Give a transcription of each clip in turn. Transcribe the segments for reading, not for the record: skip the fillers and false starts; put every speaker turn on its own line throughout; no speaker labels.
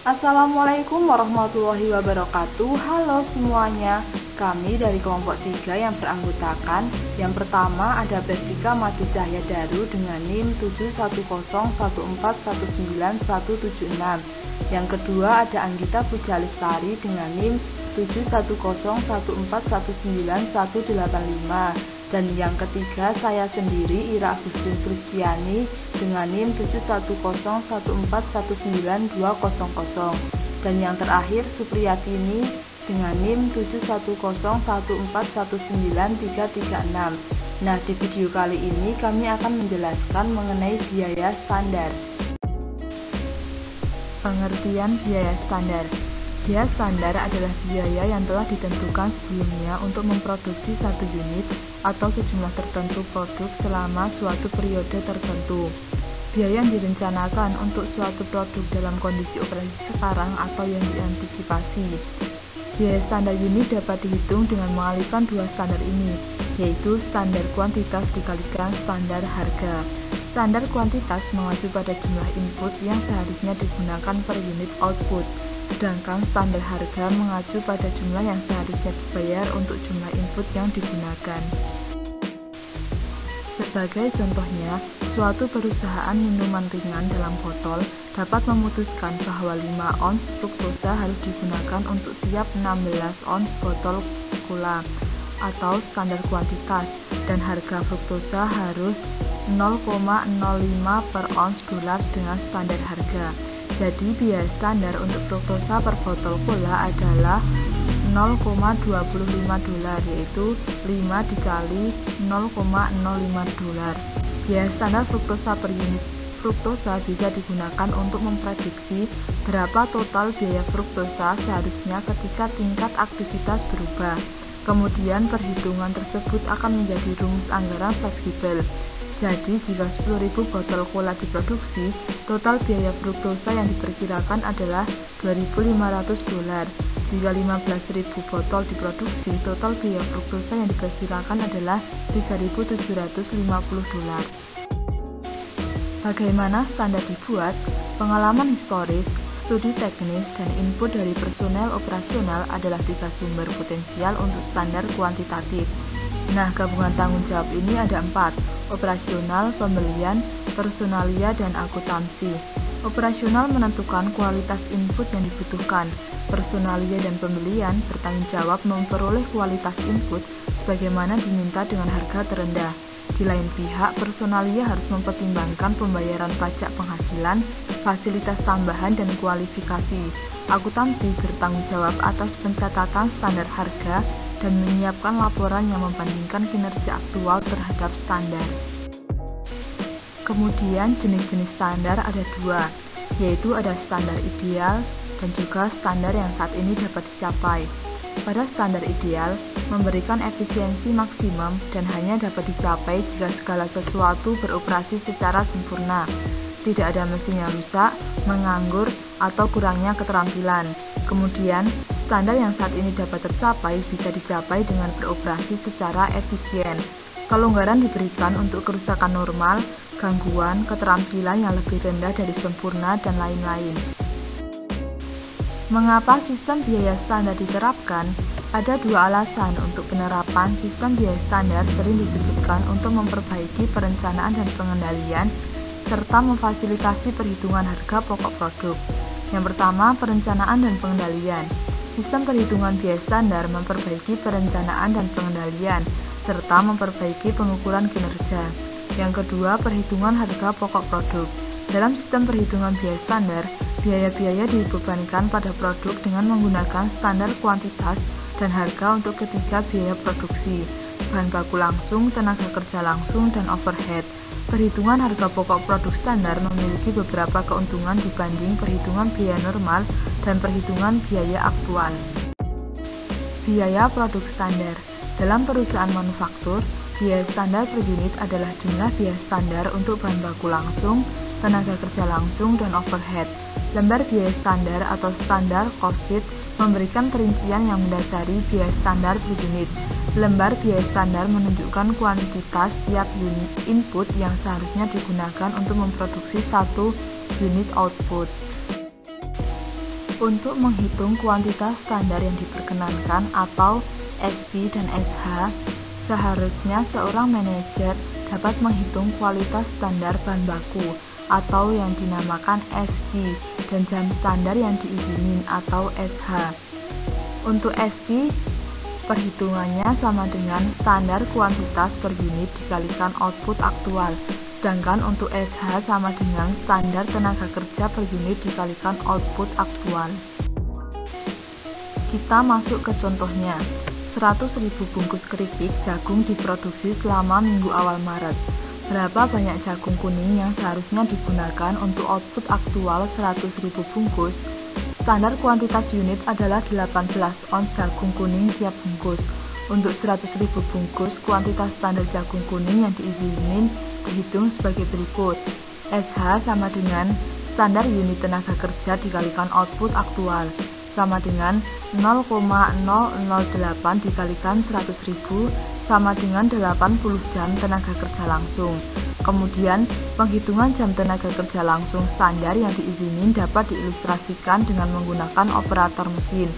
Assalamualaikum warahmatullahi wabarakatuh. Halo semuanya, kami dari kelompok 3 yang beranggotakan. Yang pertama ada Bertika Madu Cahya Daru dengan NIM 71014197176. Yang kedua ada Anggita Puja Lestari dengan NIM 71014197185. Dan yang ketiga saya sendiri Ira Agustin Sulistiani dengan NIM 71014192200. Dan yang terakhir Supriyatini dengan NIM 71014193336. Nah, di video kali ini kami akan menjelaskan mengenai biaya standar. Pengertian biaya standar. Biaya standar adalah biaya yang telah ditentukan sebelumnya untuk memproduksi satu unit atau sejumlah tertentu produk selama suatu periode tertentu. Biaya yang direncanakan untuk suatu produk dalam kondisi operasi sekarang atau yang diantisipasi. Biaya standar ini dapat dihitung dengan mengalihkan dua standar ini, yaitu standar kuantitas dikalikan standar harga. Standar kuantitas mengacu pada jumlah input yang seharusnya digunakan per unit output, sedangkan standar harga mengacu pada jumlah yang seharusnya dibayar untuk jumlah input yang digunakan. Sebagai contohnya, suatu perusahaan minuman ringan dalam botol dapat memutuskan bahwa 5 ons fruktosa harus digunakan untuk tiap 16 ons botol cola atau standar kuantitas, dan harga fruktosa harus 0,05 per ons dolar dengan standar harga. Jadi biaya standar untuk fruktosa per botol cola adalah 0,25 dolar, yaitu 5 dikali 0,05 dolar. Biaya standar fruktosa per unit fruktosa bisa digunakan untuk memprediksi berapa total biaya fruktosa seharusnya ketika tingkat aktivitas berubah. Kemudian perhitungan tersebut akan menjadi rumus anggaran fleksibel. Jadi jika 10.000 botol cola diproduksi, total biaya fruktosa yang diperkirakan adalah 2.500 dolar. Jika 15.000 botol diproduksi, total biaya fruktosa yang diperkirakan adalah 3.750 dolar. Bagaimana standar dibuat? Pengalaman historis, studi teknis, dan input dari personel operasional adalah 3 sumber potensial untuk standar kuantitatif. Nah, gabungan tanggung jawab ini ada 4: operasional, pembelian, personalia, dan akuntansi. Operasional menentukan kualitas input yang dibutuhkan. Personalia dan pembelian bertanggung jawab memperoleh kualitas input sebagaimana diminta dengan harga terendah. Di lain pihak, personalia harus mempertimbangkan pembayaran pajak penghasilan, fasilitas tambahan, dan kualifikasi. Akuntansi bertanggung jawab atas pencatatan standar harga dan menyiapkan laporan yang membandingkan kinerja aktual terhadap standar. Kemudian jenis-jenis standar ada 2, yaitu ada standar ideal dan juga standar yang saat ini dapat dicapai. Pada standar ideal, memberikan efisiensi maksimum dan hanya dapat dicapai jika segala sesuatu beroperasi secara sempurna. Tidak ada mesin yang rusak, menganggur, atau kurangnya keterampilan. Kemudian, standar yang saat ini dapat tercapai bisa dicapai dengan beroperasi secara efisien. Kelonggaran diberikan untuk kerusakan normal, gangguan, keterampilan yang lebih rendah dari sempurna, dan lain-lain. Mengapa sistem biaya standar diterapkan? Ada 2 alasan untuk penerapan sistem biaya standar sering disebutkan untuk memperbaiki perencanaan dan pengendalian, serta memfasilitasi perhitungan harga pokok produk. Yang pertama, perencanaan dan pengendalian. Sistem perhitungan biaya standar memperbaiki perencanaan dan pengendalian, serta memperbaiki pengukuran kinerja. Yang kedua, perhitungan harga pokok produk. Dalam sistem perhitungan biaya standar, biaya-biaya dibebankan pada produk dengan menggunakan standar kuantitas dan harga untuk ketiga biaya produksi, bahan baku langsung, tenaga kerja langsung, dan overhead. Perhitungan harga pokok produk standar memiliki beberapa keuntungan dibanding perhitungan biaya normal dan perhitungan biaya aktual. Biaya produk standar. Dalam perusahaan manufaktur, biaya standar per unit adalah jumlah biaya standar untuk bahan baku langsung, tenaga kerja langsung, dan overhead. Lembar biaya standar atau standar cost sheet memberikan perincian yang mendasari biaya standar per unit. Lembar biaya standar menunjukkan kuantitas tiap unit input yang seharusnya digunakan untuk memproduksi satu unit output. Untuk menghitung kuantitas standar yang diperkenankan atau SP dan SH, seharusnya seorang manajer dapat menghitung kualitas standar bahan baku atau yang dinamakan SP dan jam standar yang diizinin atau SH. Untuk SP, perhitungannya sama dengan standar kuantitas per unit dikalikan output aktual, sedangkan untuk SH sama dengan standar tenaga kerja per unit dikalikan output aktual. Kita masuk ke contohnya. 100.000 bungkus keripik jagung diproduksi selama minggu awal Maret. Berapa banyak jagung kuning yang seharusnya digunakan untuk output aktual 100.000 bungkus? Standar kuantitas unit adalah 18 ons jagung kuning tiap bungkus. Untuk 100.000 bungkus, kuantitas standar jagung kuning yang diizinin dihitung sebagai berikut. SH sama dengan standar unit tenaga kerja dikalikan output aktual, sama dengan 0,008 dikalikan 100.000 sama dengan 80 jam tenaga kerja langsung. Kemudian, penghitungan jam tenaga kerja langsung standar yang diizinin dapat diilustrasikan dengan menggunakan operator mesin.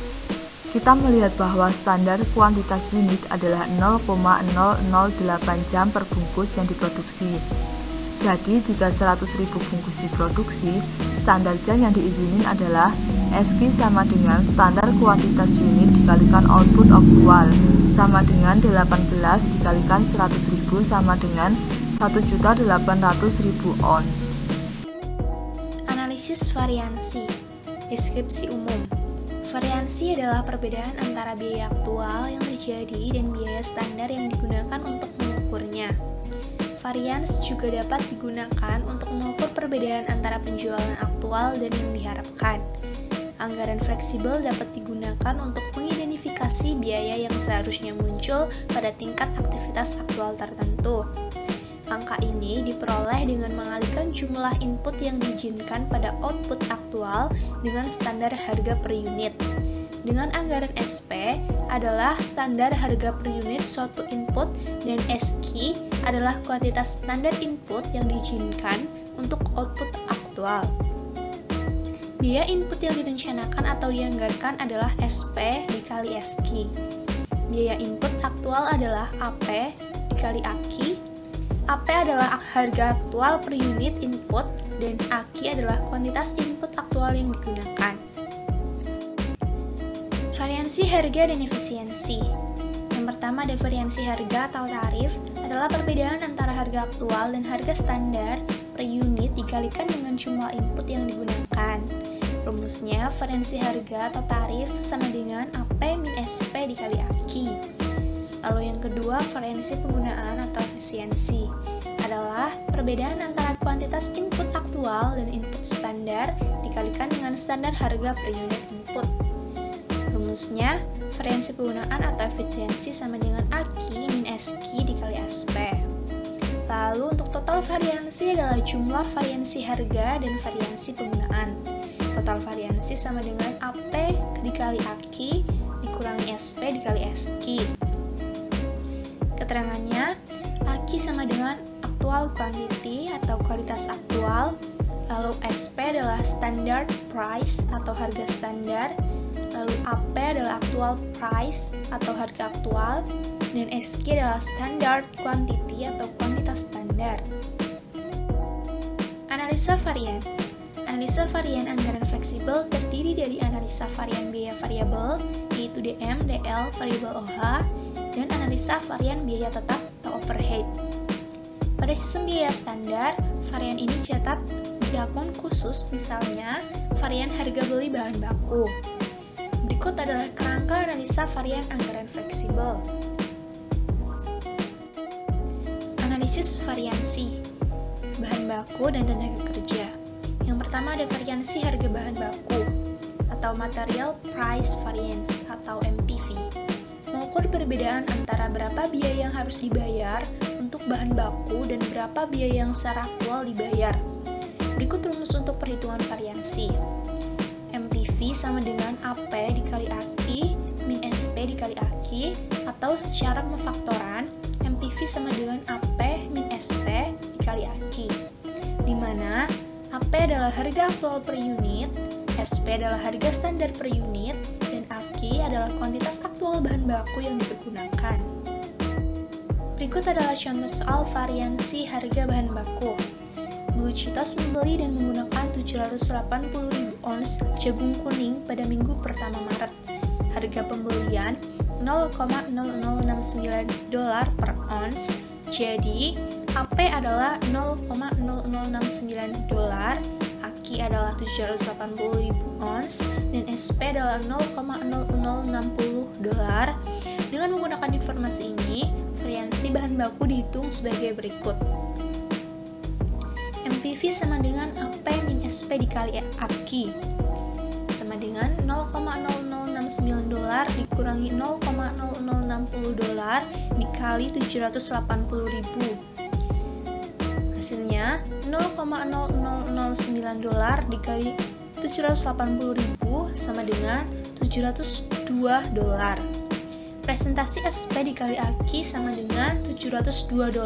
Kita melihat bahwa standar kuantitas unit adalah 0,008 jam per bungkus yang diproduksi. Jadi, jika 100.000 bungkus diproduksi, standar jam yang diizinin adalah SP sama dengan standar kuantitas unit dikalikan output aktual, sama dengan 18 dikalikan 100.000 sama dengan 1.800.000 ons.
Analisis variansi. Deskripsi umum. Variansi adalah perbedaan antara biaya aktual yang terjadi dan biaya standar yang digunakan untuk mengukurnya. Varians juga dapat digunakan untuk mengukur perbedaan antara penjualan aktual dan yang diharapkan. Anggaran fleksibel dapat digunakan untuk mengidentifikasi biaya yang seharusnya muncul pada tingkat aktivitas aktual tertentu. Angka ini diperoleh dengan mengalihkan jumlah input yang diizinkan pada output aktual dengan standar harga per unit. Dengan anggaran SP adalah standar harga per unit suatu input dan SQ adalah kuantitas standar input yang diizinkan untuk output aktual. Biaya input yang direncanakan atau dianggarkan adalah SP dikali SQ. Biaya input aktual adalah AP dikali AQ. AP adalah harga aktual per unit input dan AQ adalah kuantitas input aktual yang digunakan. Variansi harga dan efisiensi. Yang pertama ada variansi harga atau tarif adalah perbedaan antara harga aktual dan harga standar per unit dikalikan dengan jumlah input yang digunakan. Rumusnya, variansi harga atau tarif sama dengan AP min SP dikali AQ. Lalu yang kedua, variansi penggunaan atau efisiensi adalah perbedaan antara kuantitas input aktual dan input standar dikalikan dengan standar harga per unit input. Rumusnya, variansi penggunaan atau efisiensi sama dengan AQ min SQ dikali SP. Lalu untuk total variansi adalah jumlah variansi harga dan variansi penggunaan. Total variansi sama dengan AP dikali AQ dikurangi SP dikali SQ. Keterangannya, AQ sama dengan actual quantity atau kualitas aktual, lalu SP adalah standard price atau harga standar, lalu AP adalah actual price atau harga aktual, dan SQ adalah standard quantity atau kuantitas standar. Analisa varian. Analisa varian anggaran fleksibel terdiri dari analisa varian biaya variabel, yaitu DM, DL, variabel OH, dan analisa varian biaya tetap atau overhead. Pada sistem biaya standar, varian ini dicatat di akun khusus, misalnya varian harga beli bahan baku. Berikut adalah kerangka analisa varian anggaran fleksibel. Analisis variansi bahan baku dan tenaga kerja. Yang pertama ada variansi harga bahan baku atau Material Price Variance atau MPV. Mengukur perbedaan antara berapa biaya yang harus dibayar untuk bahan baku dan berapa biaya yang secara aktual dibayar. Berikut rumus untuk perhitungan variansi. sama dengan AP dikali AQ min SP dikali AQ, atau secara pemfaktoran MPV sama dengan AP min SP dikali AQ, di mana AP adalah harga aktual per unit, SP adalah harga standar per unit, dan AQ adalah kuantitas aktual bahan baku yang dipergunakan. Berikut adalah contoh soal variansi harga bahan baku. Blue Cheetos membeli dan menggunakan 780.000 ons jagung kuning pada minggu pertama Maret. Harga pembelian $0,0069 per ons. Jadi, AP adalah $0,0069, AQ adalah 780.000 ons, dan SP adalah $0,0060. Dengan menggunakan informasi ini, variansi bahan baku dihitung sebagai berikut. MPV sama dengan AP min SP dikali AQ sama dengan $0,0069 dikurangi $0,0060 dikali 780.000. Hasilnya $0,0009 dikali 780.000 sama dengan $702. Presentasi SP dikali AQ sama dengan $702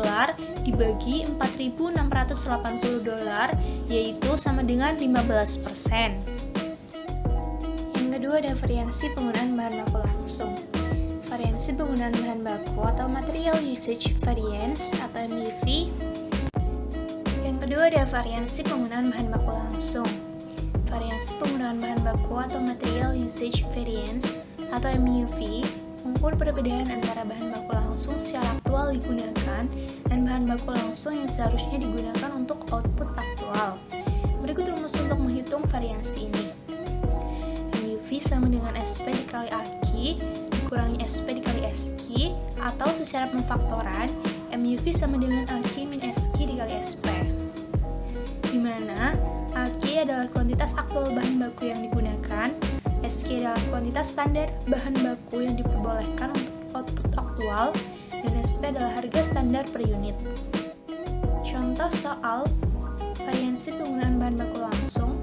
dibagi $4.680, yaitu sama dengan 15%. Yang kedua ada variansi penggunaan bahan baku langsung. Variansi penggunaan bahan baku atau material usage variance atau MUV. Yang kedua ada variansi penggunaan bahan baku langsung. Variansi penggunaan bahan baku atau material usage variance atau MUV mengukur perbedaan antara bahan baku langsung secara aktual digunakan dan bahan baku langsung yang seharusnya digunakan untuk output aktual. Berikut rumus untuk menghitung variansi ini. MUV sama dengan SP dikali AQ dikurangi SP dikali SQ, atau secara pemfaktoran MUV sama dengan AQ min SQ dikali SP, di mana AQ adalah kuantitas aktual bahan baku yang digunakan, SQ adalah kuantitas standar bahan baku yang diperbolehkan untuk output aktual, dan SP adalah harga standar per unit. Contoh soal variansi penggunaan bahan baku langsung.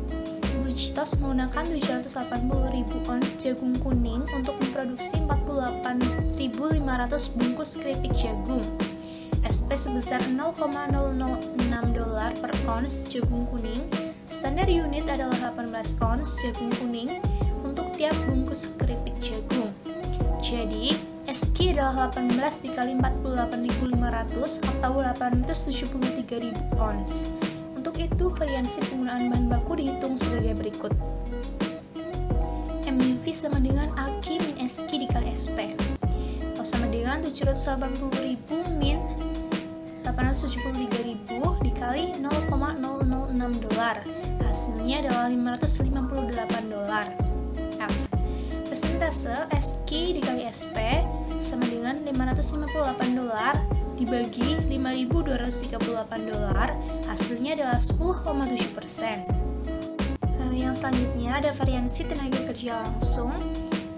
Blue Cheetos menggunakan 780.000 ons jagung kuning untuk memproduksi 48.500 bungkus keripik jagung. SP sebesar $0,006 per ons jagung kuning. Standar unit adalah 18 ons jagung kuning untuk tiap bungkus keripik jagung. Jadi, SQ adalah 18 dikali 48.500 atau 873.000 ons. Untuk itu, variansi penggunaan bahan baku dihitung sebagai berikut. MUV sama dengan AQ min SQ dikali SP, atau sama dengan 780.000 min 873.000 dikali $0,006. Hasilnya adalah $558. F. Persentase SQ dikali SP sama dengan $558 dibagi $5.238, hasilnya adalah 10,7%. Yang selanjutnya ada variansi tenaga kerja langsung.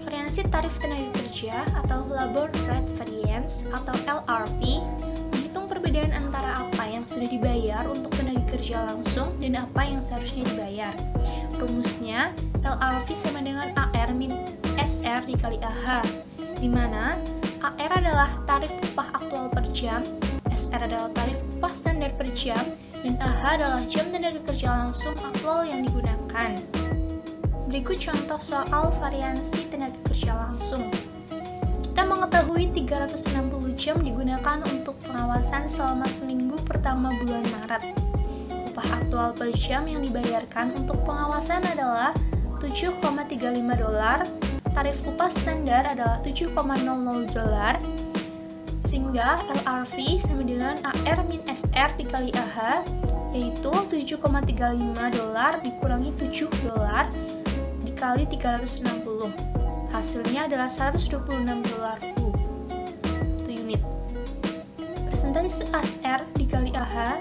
Variansi tarif tenaga kerja atau labor rate variance atau LRV menghitung perbedaan antara apa yang sudah dibayar untuk tenaga kerja langsung dan apa yang seharusnya dibayar. Rumusnya LRV sama dengan AR min SR dikali AH, di mana AR adalah tarif upah aktual per jam, SR adalah tarif upah standar per jam, dan AH adalah jam tenaga kerja langsung aktual yang digunakan. Berikut contoh soal variansi tenaga kerja langsung. Kita mengetahui 360 jam digunakan untuk pengawasan selama seminggu pertama bulan Maret. Upah aktual per jam yang dibayarkan untuk pengawasan adalah $7,35, tarif upah standar adalah $7,00, sehingga LRV sama dengan AR min SR dikali AH, yaitu $7,35 dikurangi $7 dikali 360. Hasilnya adalah $126 per unit. Persentase SR dikali AH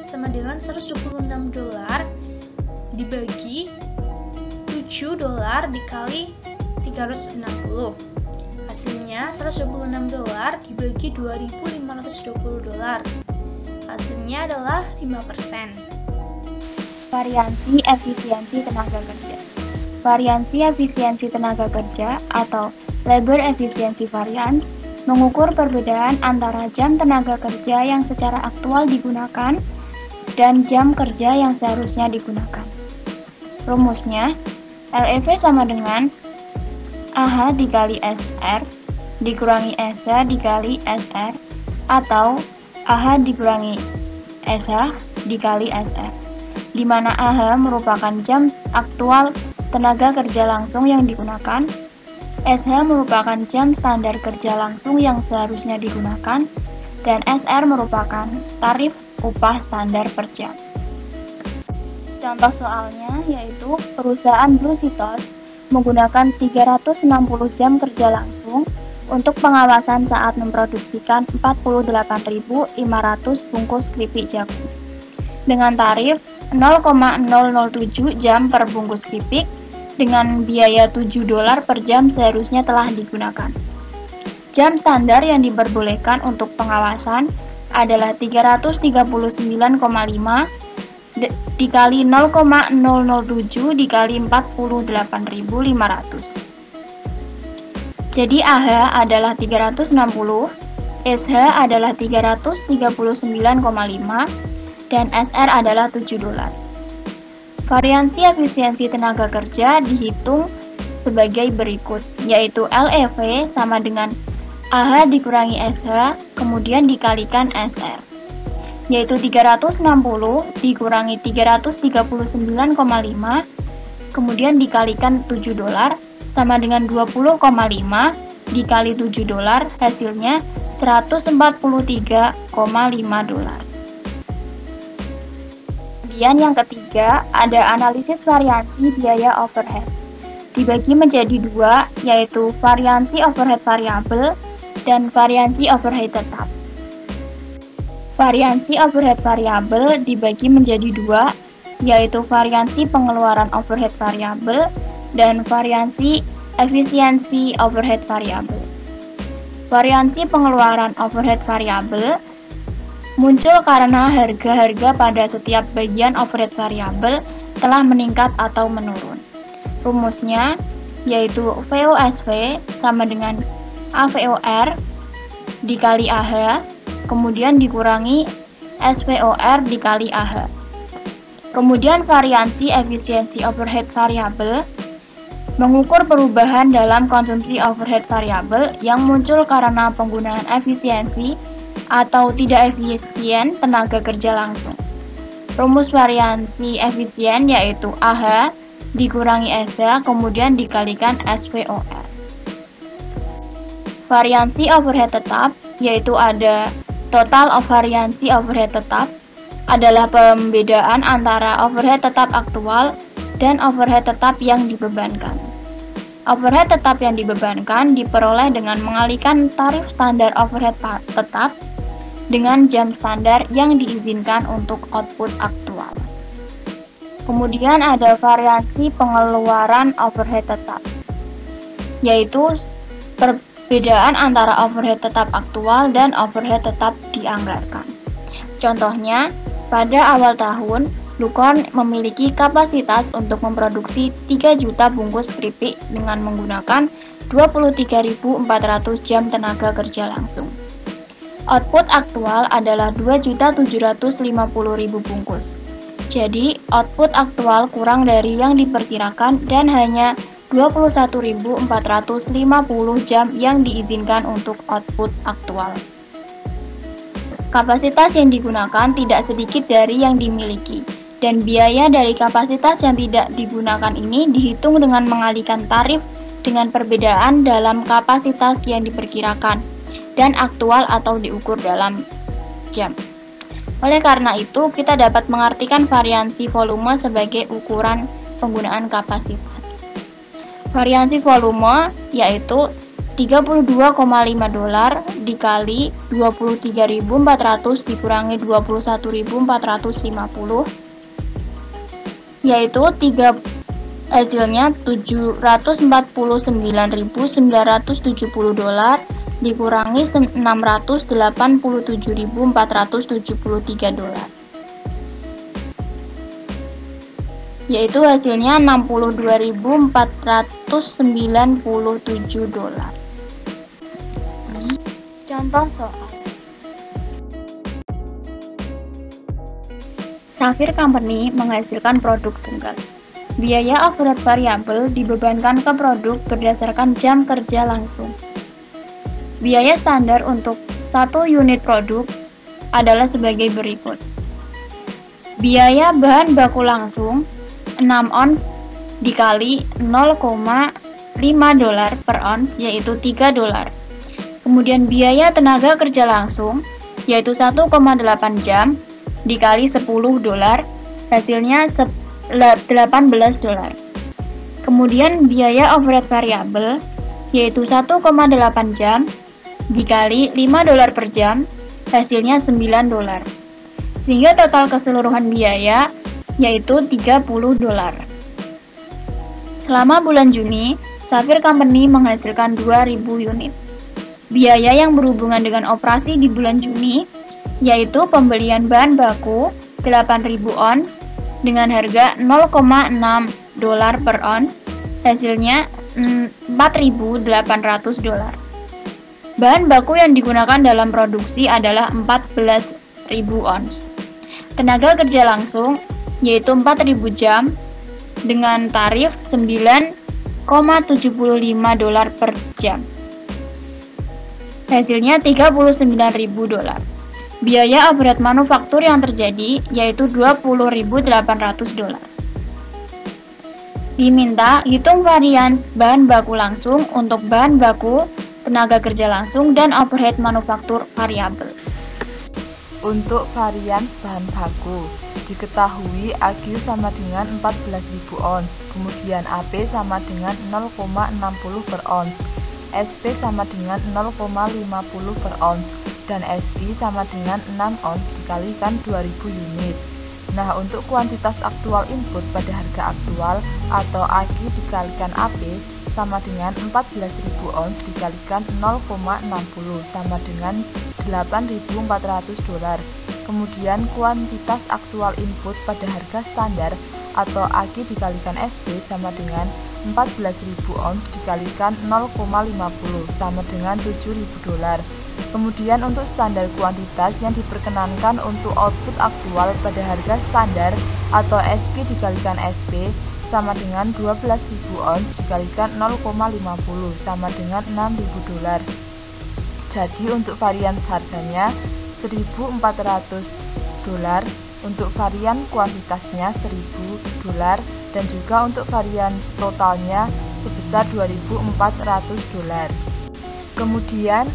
sama dengan $126 dibagi $7 dikali 360. Hasilnya $126 dibagi $2.520. Hasilnya adalah 5%.
Variansi efisiensi tenaga kerja.
variansi efisiensi tenaga kerja atau labor efficiency variance mengukur perbedaan antara jam tenaga kerja yang secara aktual digunakan dan jam kerja yang seharusnya digunakan. Rumusnya, LEV sama dengan AH dikali SR dikurangi SH dikali SR atau AH dikurangi SH dikali SR, di mana AH merupakan jam aktual tenaga kerja langsung yang digunakan, SH merupakan jam standar kerja langsung yang seharusnya digunakan, dan SR merupakan tarif upah standar per jam. Contoh soalnya yaitu perusahaan Blue Citos menggunakan 360 jam kerja langsung untuk pengawasan saat memproduksikan 48.500 bungkus keripik jagung dengan tarif 0,007 jam per bungkus keripik dengan biaya $7 per jam seharusnya telah digunakan. Jam standar yang diperbolehkan untuk pengawasan adalah 339,5 dikali 0,007 dikali 48.500. Jadi AH adalah 360, SH adalah 339,5, dan SR adalah $7. Variansi efisiensi tenaga kerja dihitung sebagai berikut, yaitu LEV sama dengan AH dikurangi SH, kemudian dikalikan SR, yaitu 360 dikurangi 339,5, kemudian dikalikan $7, sama dengan 20,5 dikali $7, hasilnya $143,5. Kemudian yang ketiga, ada analisis variansi biaya overhead. Dibagi menjadi dua, yaitu variansi overhead variabel dan variansi overhead tetap. Variansi overhead variabel dibagi menjadi dua, yaitu variansi pengeluaran overhead variabel dan variansi efisiensi overhead variabel. Variansi pengeluaran overhead variabel muncul karena harga-harga pada setiap bagian overhead variabel telah meningkat atau menurun. Rumusnya yaitu VOSV sama dengan AVOR dikali AH, kemudian dikurangi SVOR dikali AH. Kemudian variansi efisiensi overhead variabel mengukur perubahan dalam konsumsi overhead variabel yang muncul karena penggunaan efisiensi atau tidak efisien tenaga kerja langsung. Rumus variansi efisien yaitu AH dikurangi SH kemudian dikalikan SVOR. Variansi overhead tetap yaitu ada total variansi overhead tetap adalah pembedaan antara overhead tetap aktual dan overhead tetap yang dibebankan. Overhead tetap yang dibebankan diperoleh dengan mengalihkan tarif standar overhead tetap dengan jam standar yang diizinkan untuk output aktual. Kemudian ada variansi pengeluaran overhead tetap, yaitu perbedaan antara overhead tetap aktual dan overhead tetap dianggarkan. Contohnya, pada awal tahun, Lukon memiliki kapasitas untuk memproduksi 3 juta bungkus keripik dengan menggunakan 23.400 jam tenaga kerja langsung. Output aktual adalah 2.750.000 bungkus. Jadi, output aktual kurang dari yang diperkirakan dan hanya 21.450 jam yang diizinkan untuk output aktual. Kapasitas yang digunakan tidak sedikit dari yang dimiliki, dan biaya dari kapasitas yang tidak digunakan ini dihitung dengan mengalihkan tarif dengan perbedaan dalam kapasitas yang diperkirakan dan aktual atau diukur dalam jam. Oleh karena itu, kita dapat mengartikan variansi volume sebagai ukuran penggunaan kapasitas. Variansi volume yaitu $32,5 dikali 23.400 dikurangi 21.450 yaitu hasilnya $749.970 dikurangi 687.473. yaitu hasilnya $62.497. Contoh soal. Sapphire Company menghasilkan produk tunggal. Biaya overhead variabel dibebankan ke produk berdasarkan jam kerja langsung. Biaya standar untuk 1 unit produk adalah sebagai berikut. Biaya bahan baku langsung 6 ons dikali $0,5 per ons, yaitu $3. Kemudian biaya tenaga kerja langsung yaitu 1,8 jam dikali $10, hasilnya $18. Kemudian biaya overhead variabel yaitu 1,8 jam dikali $5 per jam, hasilnya $9. Sehingga total keseluruhan biaya yaitu $30. Selama bulan Juni, Sapphire Company menghasilkan 2.000 unit. Biaya yang berhubungan dengan operasi di bulan Juni yaitu pembelian bahan baku 8.000 ons dengan harga $0,6 per ons, hasilnya $4.800. Bahan baku yang digunakan dalam produksi adalah 14.000 ons. Tenaga kerja langsung yaitu 4.000 jam dengan tarif $9,75 per jam. Hasilnya $39.000. Biaya overhead manufaktur yang terjadi yaitu $20.800. Diminta hitung varians bahan baku langsung untuk bahan baku, tenaga kerja langsung, dan overhead manufaktur variabel.
Untuk varians bahan baku, diketahui AQ sama dengan 14.000 ons, kemudian AP sama dengan 0,60 per ons, SP sama dengan 0,50 per ons, dan SI sama dengan 6 ons dikalikan 2000 unit. Nah, untuk kuantitas aktual input pada harga aktual atau AQ dikalikan AP sama dengan 14.000 ons dikalikan 0,60 sama dengan $8.400. Kemudian kuantitas aktual input pada harga standar atau AQ dikalikan SP sama dengan 14.000 ons dikalikan 0,50 sama dengan $7.000. Kemudian untuk standar kuantitas yang diperkenankan untuk output aktual pada harga standar atau SQ dikalikan SP sama dengan 12.000 ons dikalikan 0,50 sama dengan $6.000. Jadi untuk varian harganya $1.400, untuk varian kuantitasnya $1.000, dan juga untuk varian totalnya sebesar $2.400. Kemudian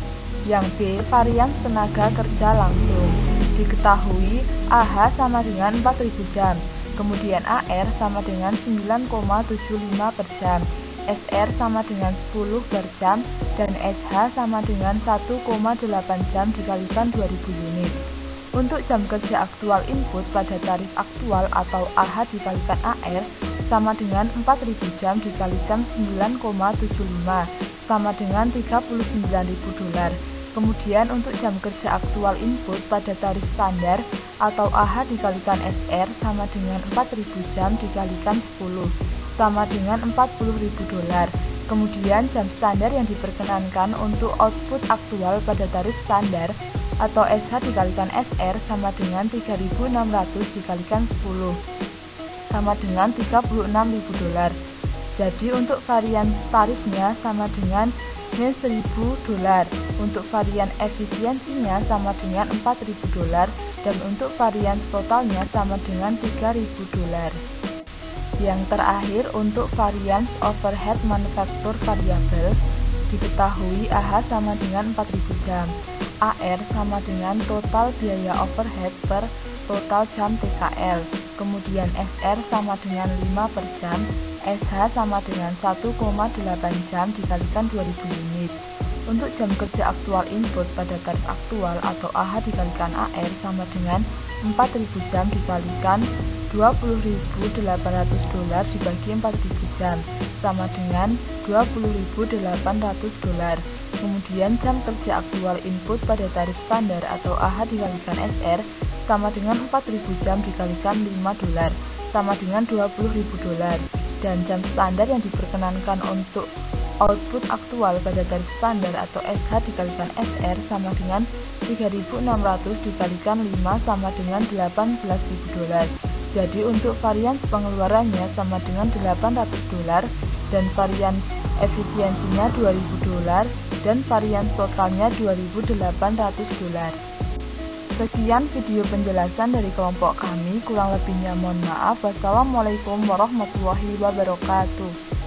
yang B, varian tenaga kerja langsung. Diketahui AH sama dengan 4.000 jam, kemudian AR sama dengan 9,75 per jam, SR sama dengan 10 per jam, dan SH sama dengan 1,8 jam dikalikan 2000 unit. Untuk jam kerja aktual input pada tarif aktual atau AH dikalikan AR sama dengan 4.000 jam dikalikan 9,75 sama dengan $39.000. Kemudian untuk jam kerja aktual input pada tarif standar atau AH dikalikan SR sama dengan 4.000 jam dikalikan 10 sama dengan $40.000. Kemudian jam standar yang diperkenankan untuk output aktual pada tarif standar atau SH dikalikan SR sama dengan 3.600 dikalikan 10 sama dengan $36.000. Jadi untuk varian tarifnya sama dengan $1.000, untuk varian efisiensinya sama dengan $4.000, dan untuk varian totalnya sama dengan $3.000. Yang terakhir untuk varian overhead manufaktur variabel, diketahui AH sama dengan 4.000 jam, AR sama dengan total biaya overhead per total jam TKL, kemudian SR sama dengan 5 per jam, SH sama dengan 1,8 jam dikalikan 2000 unit. Untuk jam kerja aktual input pada tarif aktual atau AH dikalikan AR sama dengan 4.000 jam dikalikan $20.800 dibagi 4.000 jam sama dengan $20.800. Kemudian jam kerja aktual input pada tarif standar atau AH dikalikan SR sama dengan 4.000 jam dikalikan $5 sama dengan $20.000. Dan jam standar yang diperkenankan untuk output aktual pada tarif standar atau SH dikalikan SR sama dengan 3.600 dikalikan 5 sama dengan $18.000. Jadi untuk varians pengeluarannya sama dengan $800 dan varians efisiensinya $2.000 dan varians totalnya $2.800. Sekian video penjelasan dari kelompok kami, kurang lebihnya mohon maaf. Wassalamualaikum warahmatullahi wabarakatuh.